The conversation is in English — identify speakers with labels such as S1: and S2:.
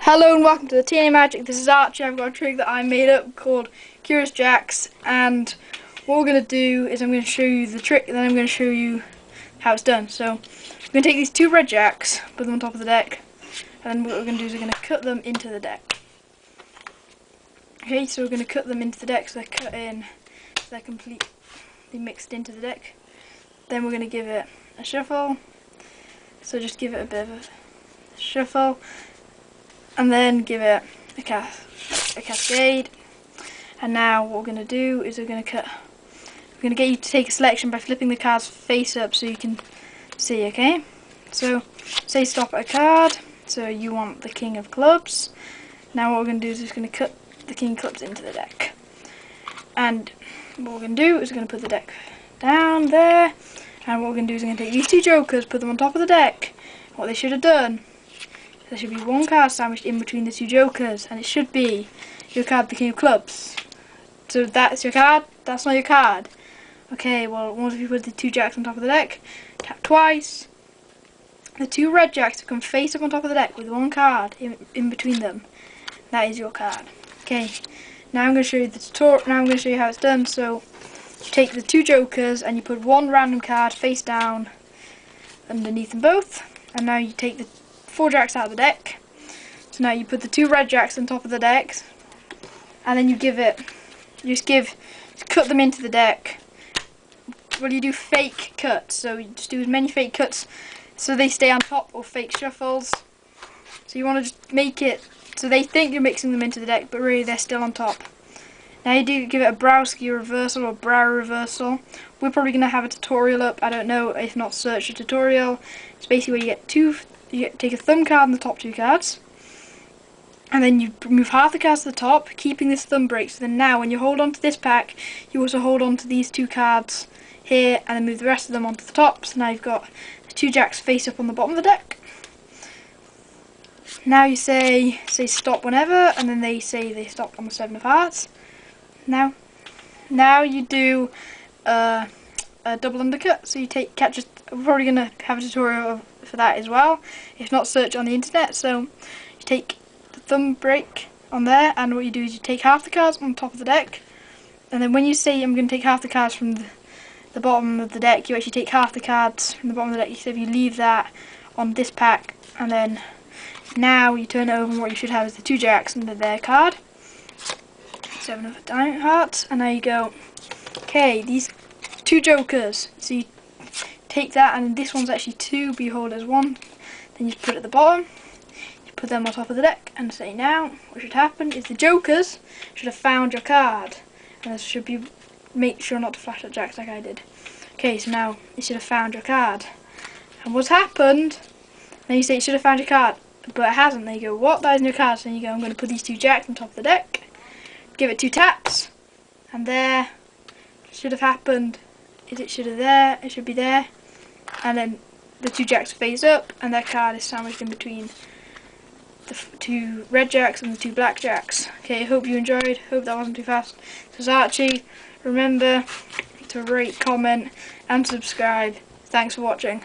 S1: Hello and welcome to the TNA Magic. This is Archie. I've got a trick that I made up called Curious Jacks, and what we're going to do is I'm going to show you the trick and then I'm going to show you how it's done. So we're going to take these two red jacks, put them on top of the deck, and then what we're going to do is we're going to cut them into the deck. Okay, so we're going to cut them into the deck so they're cut in, so they're completely mixed into the deck. Then we're going to give it a shuffle, so just give it a bit of a shuffle. And then give it a cascade. And now what we're going to do is we're going to get you to take a selection by flipping the cards face up so you can see, okay? So say stop at a card, so you want the King of Clubs. Now what we're going to do is we're going to cut the King of Clubs into the deck. And what we're going to do is we're going to put the deck down there. And what we're going to do is we're going to take these two jokers, put them on top of the deck. What they should have done, there should be one card sandwiched in between the two jokers, and it should be your card, the King of Clubs. So that's your card, that's not your card. Okay, well, once you put the two jacks on top of the deck, tap twice. The two red jacks will come face up on top of the deck with one card in between them. That is your card. Okay, now I'm going to show you the tutorial. Now I'm going to show you how it's done. So you take the two jokers and you put one random card face down underneath them both, and now you take the four jacks out of the deck. So now you put the two red jacks on top of the decks, and then you just cut them into the deck. Well, you do fake cuts, so you just do as many fake cuts so they stay on top, or fake shuffles. So you want to just make it so they think you're mixing them into the deck, but really they're still on top. Now you do give it a Browski reversal or brow reversal. We're probably going to have a tutorial up, I don't know, if not search a tutorial. It's basically where you take a thumb card and the top two cards, and then you move half the cards to the top, keeping this thumb break. So then now when you hold on to this pack, you also hold on to these two cards here, and then move the rest of them onto the top. So now you've got the two jacks face up on the bottom of the deck. Now you say stop whenever, and then they say they stop on the seven of hearts. Now you do a double undercut. So you take catch. We're probably going to have a tutorial for that as well, if not search on the internet. So you take the thumb break on there, and what you do is you take half the cards on top of the deck, and then when you say I'm going to take half the cards from the bottom of the deck, you actually take half the cards from the bottom of the deck. So if you leave that on this pack, and then now you turn it over, and what you should have is the two jacks under their card, seven of hearts, and now you go, okay, these two jokers, so you take that, and this one's actually two, but you hold it as one. Then you put it at the bottom, you put them on top of the deck, and say now what should happen is the jokers should have found your card, and this should be, make sure not to flash that jacks like I did. Okay, so now it should have found your card, and what's happened, then you say it should have found your card, but it hasn't. Then you go, what, that isn't your card. So then you go, I'm going to put these two jacks on top of the deck, give it two taps, and there should have happened is it should be there, and then the two jacks face up, and their card is sandwiched in between the two red jacks and the two black jacks. Okay, I hope you enjoyed. Hope that wasn't too fast. This is Archie. Remember to rate, comment, and subscribe. Thanks for watching.